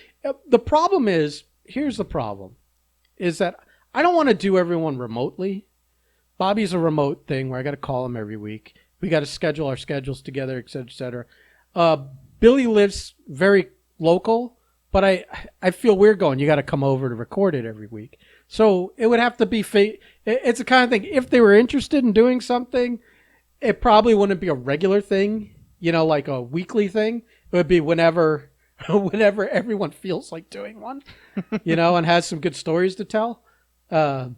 The problem is, here's the problem, is that I don't want to do everyone remotely. Bobby's a remote thing where I got to call him every week. We got to schedule our schedules together, et cetera, et cetera. Billy lives very local, but I feel weird going, you got to come over to record it every week. So it would have to be it's the kind of thing, if they were interested in doing something, it probably wouldn't be a regular thing, like a weekly thing. It would be whenever everyone feels like doing one, and has some good stories to tell. I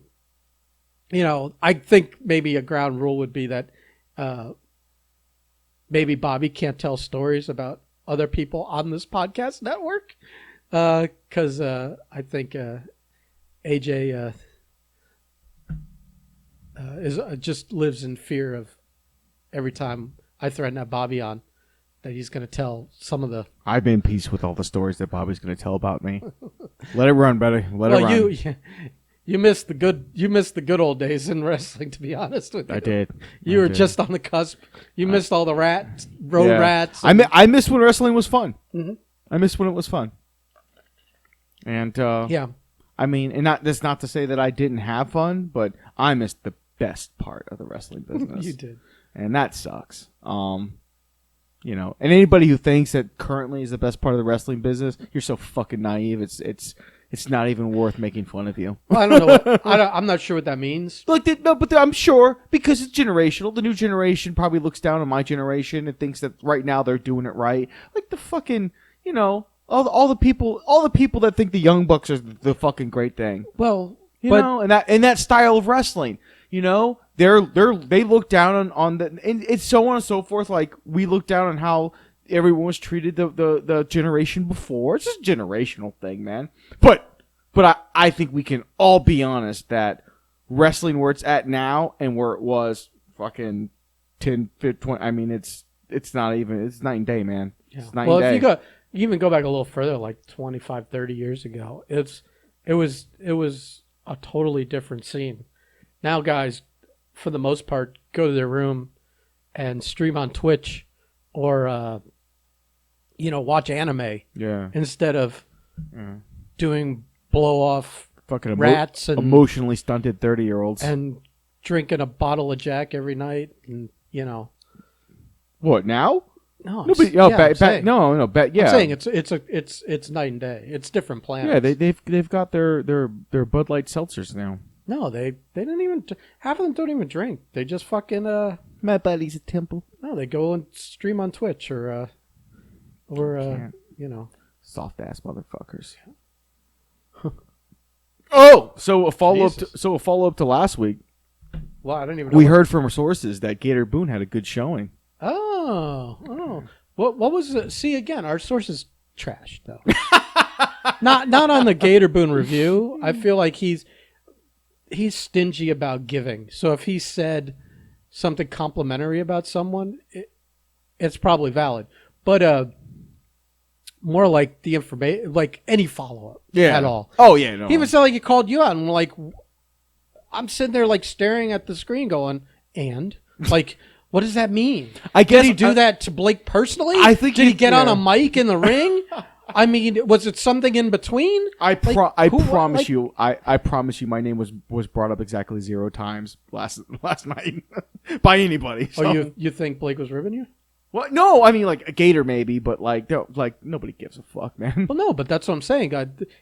think maybe a ground rule would be that maybe Bobby can't tell stories about other people on this podcast network, because I think AJ just lives in fear of every time I threaten to have Bobby on that he's going to tell some of the. I've been in peace with all the stories that Bobby's going to tell about me. Let it run, buddy. Let it run. You missed the good old days in wrestling, to be honest with you. I did. You were just on the cusp. You missed all the rats. I missed when wrestling was fun. Mm-hmm. I missed when it was fun. And I mean, that's not to say that I didn't have fun, but I missed the best part of the wrestling business. You did, and that sucks. And anybody who thinks that currently is the best part of the wrestling business, you're so fucking naive. It's not even worth making fun of you. Well, I don't know. I'm not sure what that means. But I'm sure because it's generational. The new generation probably looks down on my generation and thinks that right now they're doing it right. Like the fucking, all the people that think the Young Bucks are the fucking great thing. Well, and that style of wrestling, they look down on the, and it's so on and so forth. Like we look down on how everyone was treated the generation before. It's just a generational thing, man. But I think we can all be honest that wrestling where it's at now and where it was fucking 10, 15, 20, I mean, it's not even, it's night and day, man. Yeah. It's night and day. If you even go back a little further, like 25, 30 years ago, it was a totally different scene. Now guys, for the most part, go to their room and stream on Twitch or, watch anime instead of doing blow-off fucking rats and emotionally stunted 30-year-olds and drinking a bottle of Jack every night, and What now? No, no, but yeah. I'm saying it's night and day. It's different planets. Yeah, they've got their Bud Light seltzers now. No, they didn't even. Half of them don't even drink. They just fucking. My buddy's a temple. No, they go and stream on Twitch or soft ass motherfuckers. Oh, so a follow up to last week. Well, I don't even know. We heard from our sources that Gator Boone had a good showing. Oh. What was it? See, again, our sources trash though. not on the Gator Boone review. I feel like he's stingy about giving. So if he said something complimentary about someone, it's probably valid. But more like the information, like any follow-up at all. Oh, yeah. No. He even said like he called you out, and like I'm sitting there like staring at the screen going, and like, what does that mean? I guess did he do that to Blake personally? I think did he get on a mic in the ring? I mean, was it something in between? I promise you, my name was brought up exactly 0 times last night by anybody. So. Oh, you think Blake was ribbing you? What? No, I mean like a Gator maybe, but like nobody gives a fuck, man. Well, no, but that's what I'm saying.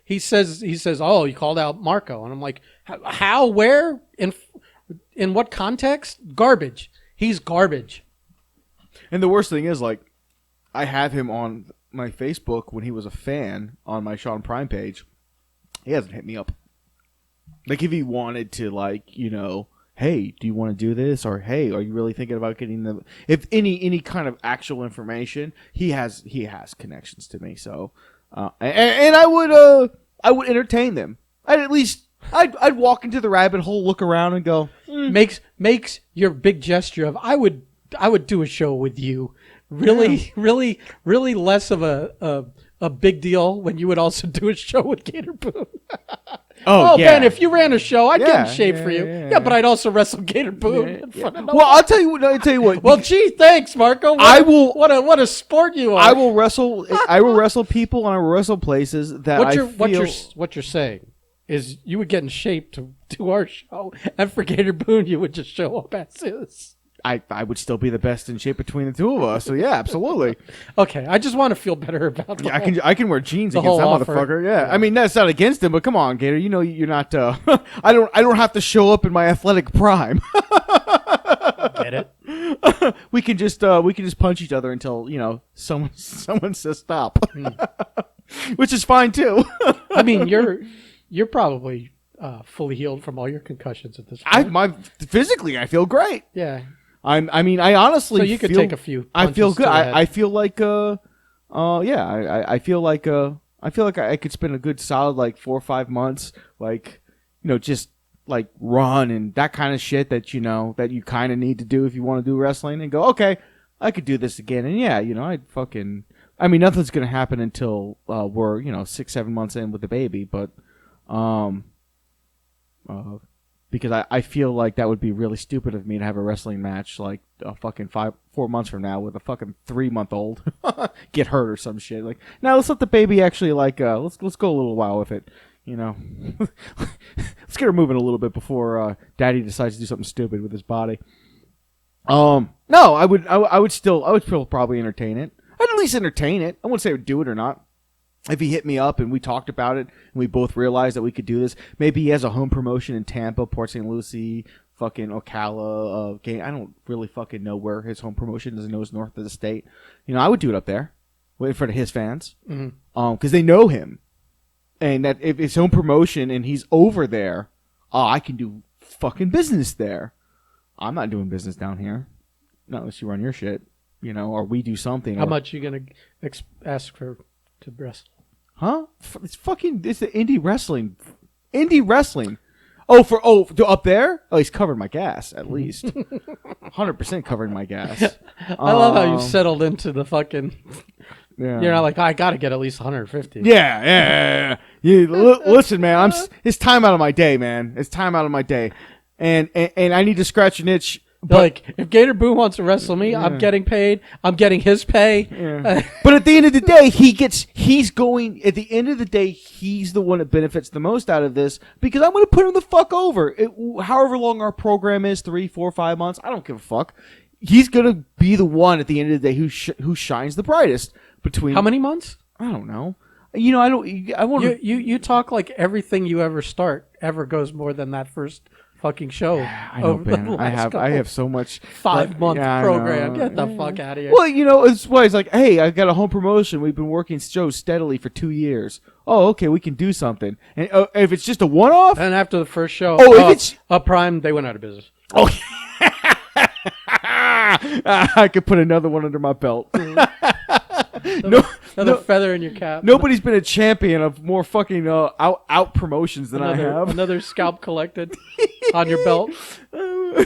He says, oh, you called out Marco, and I'm like, how, where, in what context? Garbage. He's garbage. And the worst thing is, like, I have him on my Facebook when he was a fan on my Sean Prime page. He hasn't hit me up. Like, if he wanted to, like, hey, do you want to do this? Or, hey, are you really thinking about getting if any kind of actual information, he has connections to me. So, and I would, I would entertain them. I'd walk into the rabbit hole, look around, and go. Makes your big gesture of I would do a show with you really less of a big deal when you would also do a show with Gator Boone. Oh, Ben, if you ran a show, I'd get in shape for you. Yeah, but I'd also wrestle Gator Boone in front of Well, I'll tell you what. Well, gee, thanks, Marco. What a sport you are. I will wrestle people, and I will wrestle places that what you're saying is you would get in shape to do our show, and for Gator Boone, you would just show up as is. I would still be the best in shape between the two of us. So yeah, absolutely. Okay, I just want to feel better about that. I can wear jeans against that motherfucker. Yeah. I mean, that's not against him, but come on, Gator. You know you're not. I don't have to show up in my athletic prime. Get it? We can just punch each other until someone says stop, which is fine too. I mean, you're probably fully healed from all your concussions at this point. Physically, I feel great. Yeah. I honestly. So you could take a few. I feel good. I feel like I feel like I could spend a good solid like 4 or 5 months, like just like run and that kind of shit that that you kind of need to do if you want to do wrestling, and go, okay, I could do this again, and yeah, I'd fucking. I mean, nothing's gonna happen until we're 6-7 months in with the baby, but because I feel like that would be really stupid of me to have a wrestling match like a fucking 4 months from now with a fucking 3-month-old get hurt or some shit. Like, now let's let the baby actually let's go a little while with it, let's get her moving a little bit before Daddy decides to do something stupid with his body. No, I would still probably entertain it. I'd at least entertain it. I wouldn't say I would do it or not. If he hit me up and we talked about it and we both realized that we could do this, maybe he has a home promotion in Tampa, Port St. Lucie, fucking Ocala. I don't really fucking know where his home promotion is. I know it's north of the state. I would do it up there, in front of his fans, because they know him, and that if it's home promotion and he's over there, I can do fucking business there. I'm not doing business down here, not unless you run your shit, or we do something. How much are you gonna ask for to wrestle? Huh? It's the indie wrestling. Indie wrestling. Up there? Oh, he's covered my gas, at least. 100% covering my gas. I love how you settled into the fucking... Yeah. You're not like, I gotta get at least 150. Yeah. Listen, man, it's time out of my day, man. It's time out of my day. And I need to scratch an itch. But, like, if Gator Boone wants to wrestle me, I'm getting paid. I'm getting his pay. Yeah. But at the end of the day, he's the one that benefits the most out of this, because I'm going to put him the fuck over. However long our program is, 3, 4, 5 months, I don't give a fuck. He's going to be the one at the end of the day who shines the brightest. Between how many months? I don't know. I want to. You talk like everything you ever start ever goes more than that first fucking show. I know, Ben. I have so much 5-month program. Get the fuck out of here. Well, it's why it's like, hey, I got a home promotion. We've been working shows steadily for 2 years. Oh, okay, we can do something. And if it's just a one-off, and after the first show, if it's Prime, they went out of business. Oh, I could put another one under my belt. Another feather in your cap. Nobody's been a champion of more fucking out promotions than I have. Another scalp collected on your belt. I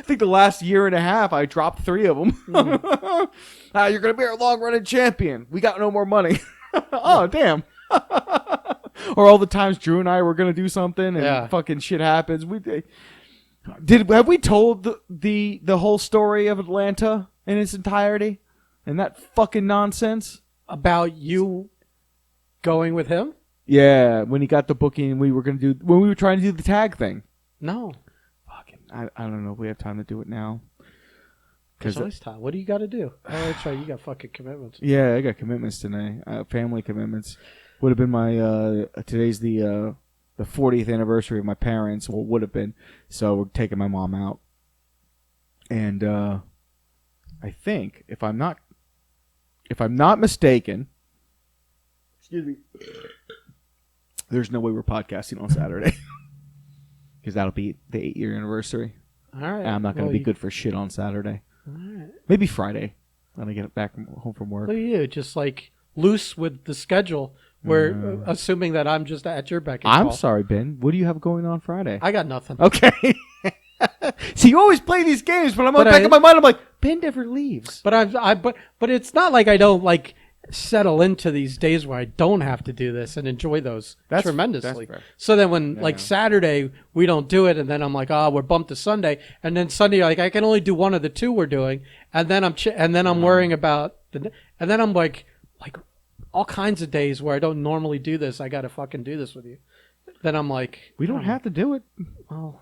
think the last year and a half, I dropped 3 of them. You're going to be our long-running champion. We got no more money. Oh, damn. Or all the times Drew and I were going to do something and fucking shit happens. Have we told the whole story of Atlanta in its entirety? And that fucking nonsense? About you going with him? Yeah, when he got the booking, when we were trying to do the tag thing. No. Fucking, I don't know if we have time to do it now. There's always time. What do you got to do? Oh, that's right. You got fucking commitments. Yeah, I got commitments today. Family commitments. Would have been my today's the 40th anniversary of my parents. Well, would have been. So we're taking my mom out, and I think if I'm not mistaken, excuse me, there's no way we're podcasting on Saturday because that'll be the 8-year anniversary. All right, and I'm not going to be good for shit on Saturday. All right, maybe Friday when I get back home from work. Look at you, just like loose with the schedule We're assuming that I'm just at your beck and call. I'm sorry, Ben. What do you have going on Friday? I got nothing. Okay. See, you always play these games, but I'm on the back of my mind. I'm like, Ben never leaves. But it's not like I don't like settle into these days where I don't have to do this and enjoy those tremendously. That's fair. So then when like Saturday we don't do it, and then I'm like, we're bumped to Sunday, and then Sunday like I can only do one of the two we're doing, and then I'm worrying about and then I'm like all kinds of days where I don't normally do this. I got to fucking do this with you. Then I'm like, we don't have to do it. Well,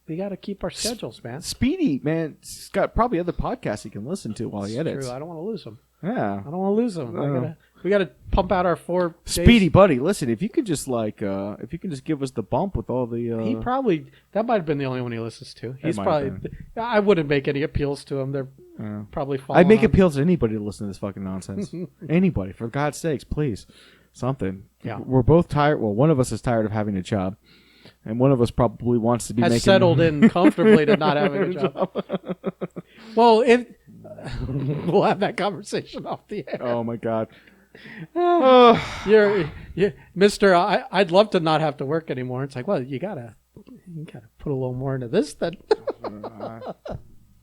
we got to keep our schedules, man. Speedy, man, he's got probably other podcasts he can listen to while he edits. True. I don't want to lose him. Yeah, I don't want to lose him. We got to pump out our 4 days. Speedy, buddy. Listen, if you could just if you can just give us the bump with all the. He probably that might have been the only one he listens to. He's probably. I wouldn't make any appeals to him. They're probably. I'd make appeals to anybody to listen to this fucking nonsense. Anybody, for God's sakes, please, something. Yeah, we're both tired. Well, one of us is tired of having a job, and one of us probably wants to be settled in comfortably to not having a job. Well, if we'll have that conversation off the air. Oh my God. You're Mister. I'd love to not have to work anymore. It's like, well, you gotta put a little more into this. Then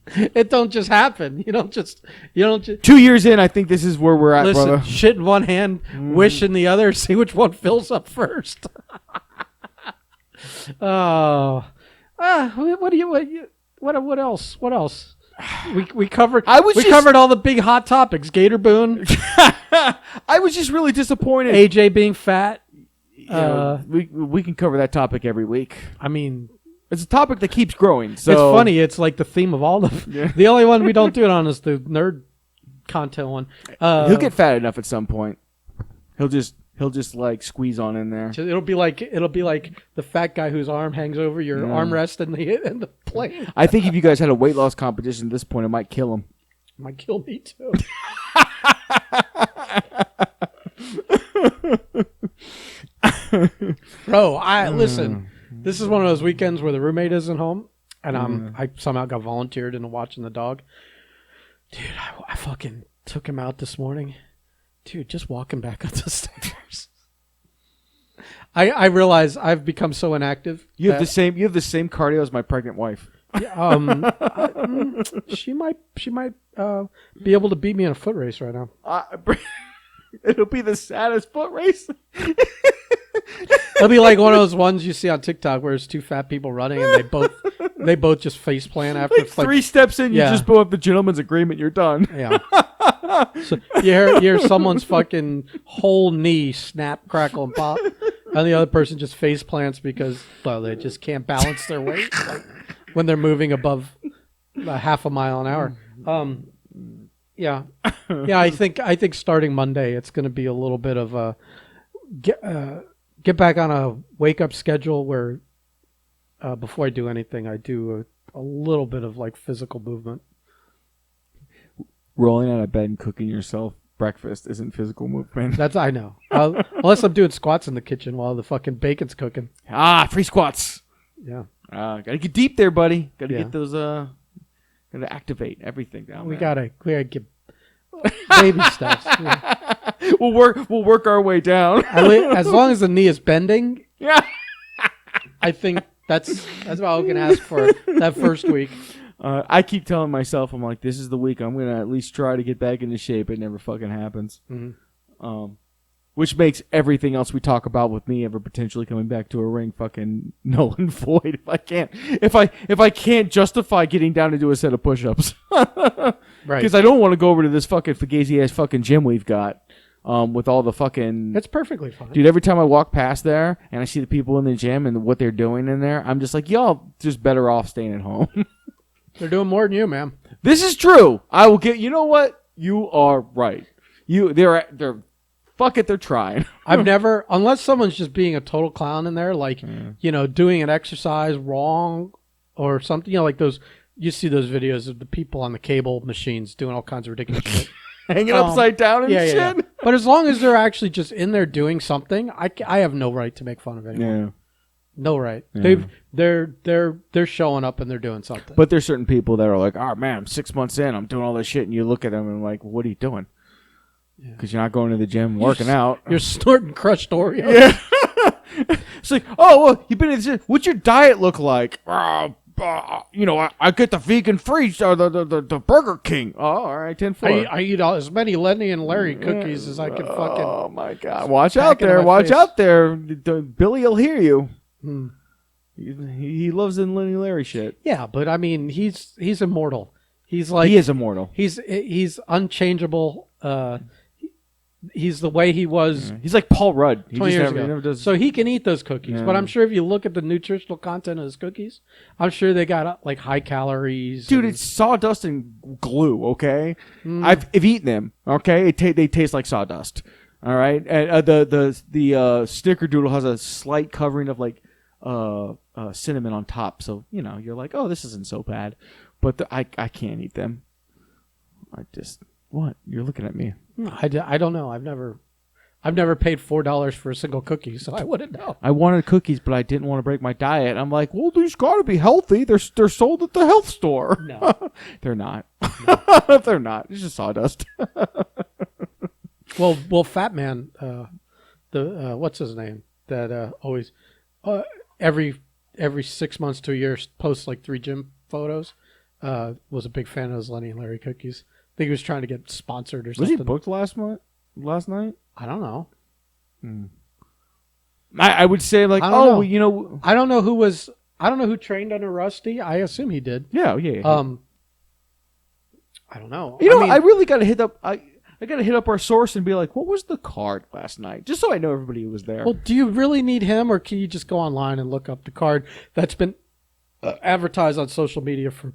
it don't just happen. You don't just. 2 years in, I think this is where we're at, listen, brother. shit in one hand, wish in the other. See which one fills up first. Oh, what else? What else? We covered. Covered all the big hot topics. Gator Boone. I was just really disappointed. AJ being fat. We can cover that topic every week. I mean, it's a topic that keeps growing. So it's funny. It's like the theme of all the. The only one we don't do it on is the nerd content one. He'll get fat enough at some point. He'll just like squeeze on in there. It'll be like the fat guy whose arm hangs over your armrest in the plane. I think if you guys had a weight loss competition at this point, it might kill him. It might kill me too. Bro, listen. This is one of those weekends where the roommate isn't home, and I somehow got volunteered into watching the dog. Dude, I fucking took him out this morning. Dude, just walking back up the stairs. I realize I've become so inactive. You have the same cardio as my pregnant wife. She might be able to beat me in a foot race right now. It'll be the saddest foot race. It'll be like one of those ones you see on TikTok where it's two fat people running and they both just face plant after like 3 steps in. You just blow up the gentleman's agreement. You're done. Yeah. So you hear someone's fucking whole knee snap, crackle, and pop, and the other person just face plants because they just can't balance their weight when they're moving above half a mile an hour. Yeah. I think starting Monday it's going to be a little bit of a get back on a wake up schedule where before I do anything I do a little bit of like physical movement. Rolling out of bed and cooking yourself breakfast isn't physical movement. That's I know. Unless I'm doing squats in the kitchen while the fucking bacon's cooking. Free squats. Yeah. Gotta get deep there, buddy. Gotta get those. Gotta activate everything down we there. Gotta get baby steps. Yeah. We'll work our way down. As long as the knee is bending. Yeah. I think that's all we can ask for that first week. I keep telling myself, I'm like, this is the week I'm going to at least try to get back into shape. It never fucking happens. Mm-hmm. Which makes everything else we talk about with me ever potentially coming back to a ring fucking null and void if I can't justify getting down to do a set of push-ups. Right. Because I don't want to go over to this fucking fugazi-ass fucking gym we've got with all the fucking... It's perfectly fine. Dude, every time I walk past there and I see the people in the gym and what they're doing in there, I'm just like, y'all just better off staying at home. They're doing more than you, man. This is true. I will get. You know what? You are right. They're fuck it. They're trying. I've never, unless someone's just being a total clown in there, like doing an exercise wrong or something. Like those. You see those videos of the people on the cable machines doing all kinds of ridiculous shit, hanging upside down and shit. Yeah. But as long as they're actually just in there doing something, I have no right to make fun of anyone. Yeah. No right. Yeah. They're showing up and they're doing something. But there's certain people that are like, oh man, I'm 6 months in, I'm doing all this shit, and you look at them and like, what are you doing? because you're not going to the gym working out. You're snorting crushed Oreos. Yeah. It's like, oh, well, you've been in the gym. What's your diet look like? I get the vegan free, the Burger King. Oh, all right, 10-4. I eat as many Lenny and Larry cookies as I can fucking. Oh my God! Watch out there! Watch out there! Billy will hear you. He loves the Lenny and Larry shit. Yeah, but I mean, he's immortal. He is immortal. He's unchangeable. He's the way he was. Yeah. He's like Paul Rudd. 20 years ago. So he can eat those cookies. Yeah. But I'm sure if you look at the nutritional content of his cookies, I'm sure they got like high calories. Dude, it's sawdust and glue, okay? I've eaten them, okay? They taste like sawdust, all right? And the snickerdoodle has a slight covering of like cinnamon on top. So, you're like, oh, this isn't so bad. But I can't eat them. What? You're looking at me. I don't know. I've never paid $4 for a single cookie, so I wouldn't know. I wanted cookies, but I didn't want to break my diet. I'm like, well, these got to be healthy. They're sold at the health store. No, they're not. No. They're not. It's just sawdust. well, Fat Man, what's his name? That always every 6 months to a year posts like 3 gym photos. Was a big fan of those Lenny and Larry cookies. I think he was trying to get sponsored or something. Was he booked last night? I don't know. I would say like, I don't know who trained under Rusty. I assume he did. Yeah. I don't know. I really got to hit up. I got to hit up our source and be like, what was the card last night? Just so I know everybody who was there. Well, do you really need him, or can you just go online and look up the card that's been advertised on social media for?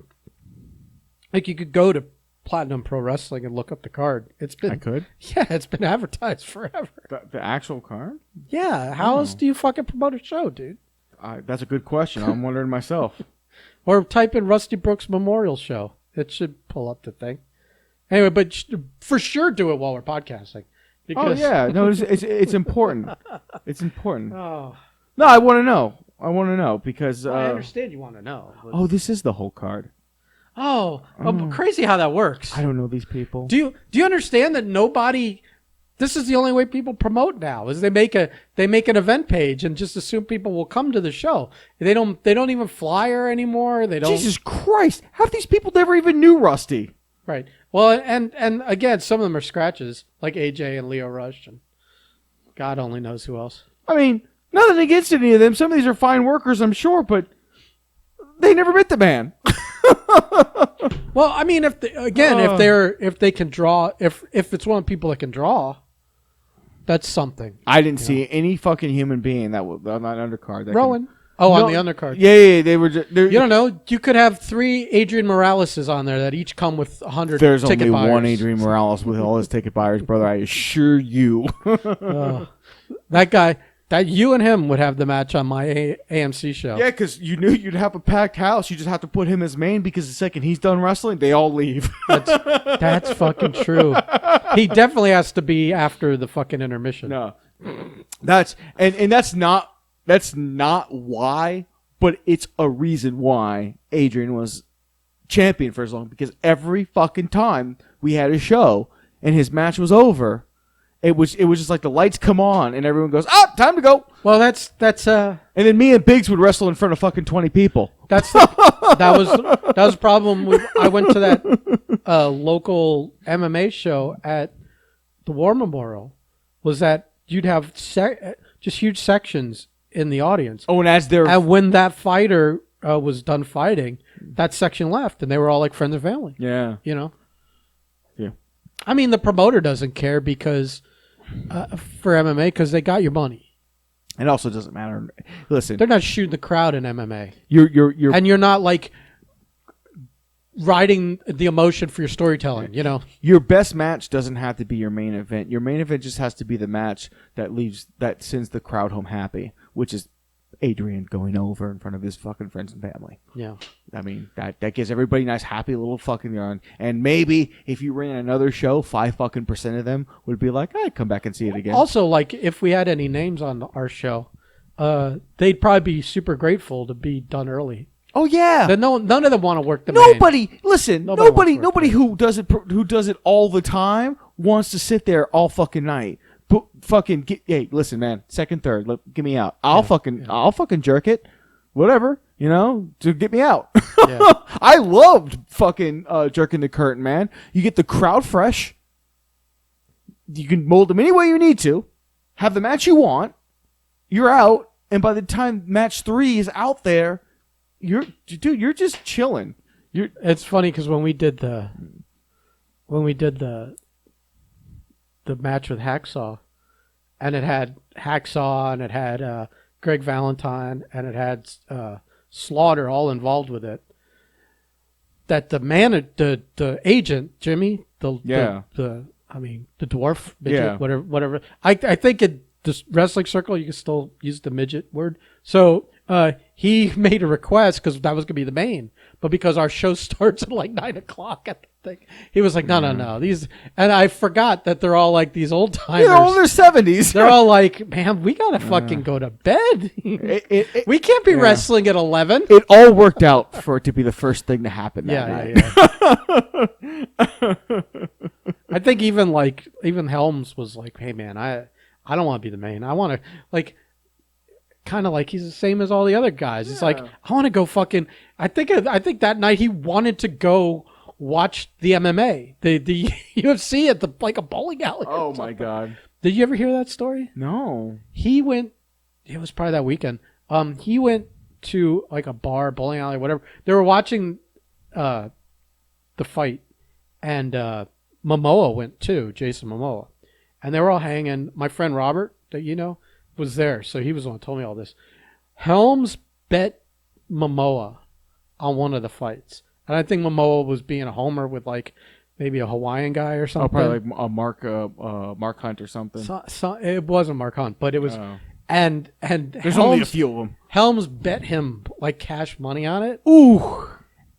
Like you could go to Platinum Pro Wrestling and look up the card. I could? Yeah, it's been advertised forever. The actual card? Yeah. How else do you fucking promote a show, dude? That's a good question. I'm wondering myself. Or type in Rusty Brooks Memorial Show. It should pull up the thing. Anyway, but for sure do it while we're podcasting. Because... Oh, yeah. No, it's important. It's important. Oh. No, I want to know. Because... I understand you want to know. But... Oh, this is the whole card. Oh, crazy how that works. I don't know these people. Do you understand that nobody? This is the only way people promote now. Is they make an event page and just assume people will come to the show. They don't even flyer anymore. They don't. Jesus Christ! Half these people never even knew Rusty. Right. Well, and again, some of them are scratches, like AJ and Leo Rush, and God only knows who else. I mean, nothing against any of them. Some of these are fine workers, I'm sure, but they never met the man. Well, I mean, if they can draw, if it's one of the people that can draw, that's something. I didn't see any fucking human being that was on that undercard. Rowan. On the undercard. Yeah, they were just... You don't know. You could have 3 Adrian Moraleses on there that each come with 100 There's ticket only buyers. one Adrian Morales with all his ticket buyers, brother. I assure you. That guy... That you and him would have the match on my AMC show. Yeah, because you knew you'd have a packed house. You just have to put him as main because the second he's done wrestling, they all leave. That's fucking true. He definitely has to be after the fucking intermission. No, that's not why, but it's a reason why Adrian was champion for as long. Because every fucking time we had a show and his match was over. It was just like the lights come on and everyone goes, time to go. Well, that's and then me and Biggs would wrestle in front of fucking 20 people. That was a problem. I went to that local MMA show at the War Memorial. Was that you'd have just huge sections in the audience. Oh, and when that fighter was done fighting, that section left, and they were all like friends and family. Yeah, Yeah. I mean, the promoter doesn't care because for MMA because they got your money. It also doesn't matter. Listen, they're not shooting the crowd in MMA. You're not like riding the emotion for your storytelling. Your best match doesn't have to be your main event. Your main event just has to be the match that sends the crowd home happy, which is Adrian going over in front of his fucking friends and family. Yeah. I mean, that gives everybody a nice, happy little fucking yarn. And maybe if you ran another show, 5% of them would be like, I'd come back and see it again. Also, like, if we had any names on our show, they'd probably be super grateful to be done early. Oh yeah. Then none of them want to work the Nobody, main. listen. Nobody Nobody who does it all the time wants to sit there all fucking night. But hey, listen, man. Second, third, get me out. I'll fucking jerk it, whatever, to get me out. Yeah. I loved fucking jerking the curtain, man. You get the crowd fresh. You can mold them any way you need to. Have the match you want. You're out, and by the time match 3 is out there, you're just chilling. It's funny because when we did the match with Hacksaw, and it had Hacksaw and it had Greg Valentine and it had Slaughter all involved with it. That the agent Jimmy, the dwarf midget, whatever. I think in the wrestling circle you can still use the midget word. So he made a request because that was going to be the main, but because our show starts at like 9 o'clock, I think he was like, no, these, and I forgot that they're all like these old timers. They're all in their 70s. They're all like, man, we gotta fucking go to bed. We can't be wrestling at 11. It all worked out for it to be the first thing to happen that night. Yeah. I think even Helms was like, hey man, I don't want to be the main. I want to kind of like he's the same as all the other guys. It's like, I want to go fucking. I think that night he wanted to go watch the MMA, the UFC at a bowling alley. Oh my god! Did you ever hear that story? No. He went. It was probably that weekend. He went to a bar, bowling alley, whatever. They were watching the fight, and Momoa went too, Jason Momoa, and they were all hanging. My friend Robert, that was there, so he was the one who told me all this. Helms bet Momoa on one of the fights, and I think Momoa was being a homer with maybe a Hawaiian guy or something. Oh, probably a Mark Hunt or something. So it wasn't Mark Hunt, but it was. And there's Helms, only a few of them. Helms bet him cash money on it. Ooh,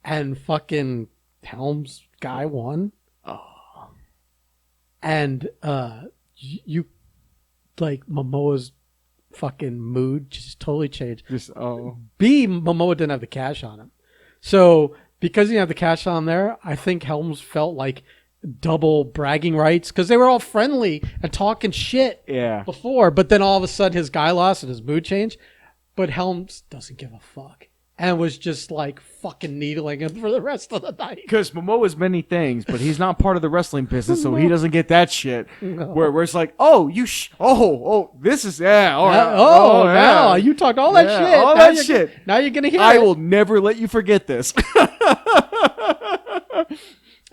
and fucking Helms guy won. Oh, and you Momoa's fucking mood just totally changed. Momoa didn't have the cash on him. So because he didn't have the cash on there, I think Helms felt like double bragging rights because they were all friendly and talking shit before. But then all of a sudden his guy lost and his mood changed. But Helms doesn't give a fuck and was just fucking needling him for the rest of the night. Because Momoa is many things, but he's not part of the wrestling business, so he doesn't get that shit. No. Where it's like, this is all right. Now you talked all that shit. All that shit. Now you're gonna hear. I will never let you forget this.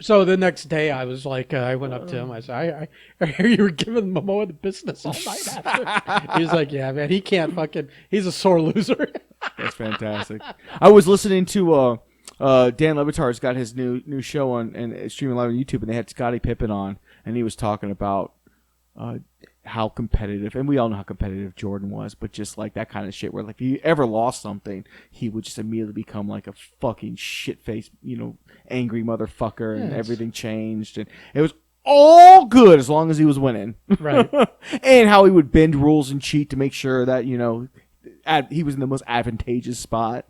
So the next day, I was I went up to him. I said, I hear you were giving Momoa the business all night after. He was like, yeah, man, he can't he's a sore loser. That's fantastic. I was listening to Dan Levitar's got his new show on and streaming live on YouTube, and they had Scottie Pippen on, and he was talking about how competitive, and we all know how competitive Jordan was, but just that kind of shit where if he ever lost something, he would just immediately become a fucking shit-faced, angry motherfucker, and everything changed, and it was all good as long as he was winning. Right. And how he would bend rules and cheat to make sure that, he was in the most advantageous spot.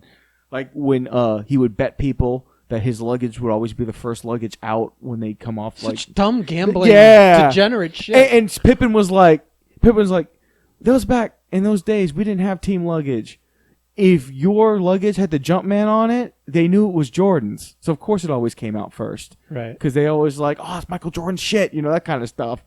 Like when he would bet people that his luggage would always be the first luggage out when they come off such dumb gambling, degenerate shit. And Pippen was like, that was back in those days. We didn't have team luggage. If your luggage had the Jumpman on it, they knew it was Jordan's. So of course it always came out first, right? Because they always it's Michael Jordan shit, that kind of stuff.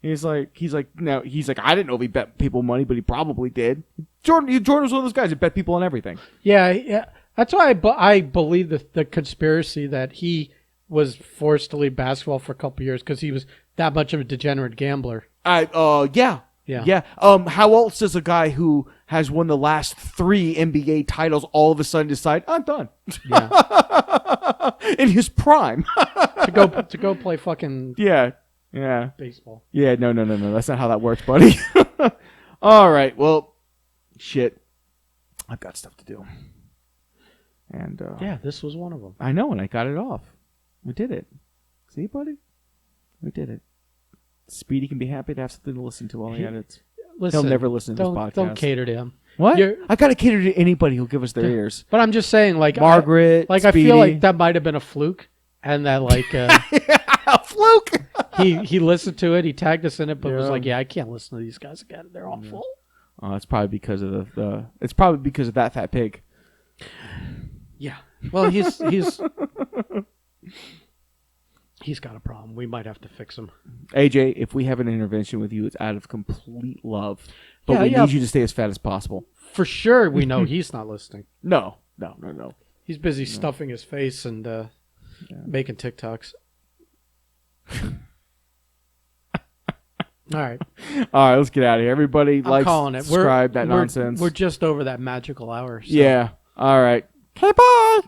He's like, I didn't know if he bet people money, but he probably did. Jordan was one of those guys that bet people on everything. Yeah. That's why I believe the conspiracy that he was forced to leave basketball for a couple of years because he was that much of a degenerate gambler. Yeah. How else does a guy who has won the last 3 NBA titles all of a sudden decide, I'm done? Yeah. In his prime. to go play fucking baseball. Yeah, no. That's not how that works, buddy. All right. Well, shit. I've got stuff to do. And this was one of them. I know, and I got it off. We did it. See, buddy? We did it. Speedy can be happy to have something to listen to while he edits. listen, He'll never listen to this podcast. Don't cater to him. What? I gotta cater to anybody who'll give us their ears. But I'm just saying, like Margaret, I feel like that might have been a fluke, and that like a fluke. he listened to it, he tagged us in it, but was like, I can't listen to these guys again. They're awful. Oh, it's probably because of the. It's probably because of that fat pig. Yeah. Well, he's got a problem. We might have to fix him. AJ, if we have an intervention with you, it's out of complete love. But we need you to stay as fat as possible. For sure, we know he's not listening. No. He's busy stuffing his face and making TikToks. All right, let's get out of here. Everybody, calling it. Subscribe, that nonsense. We're just over that magical hour. So. Yeah. All right. Okay, bye.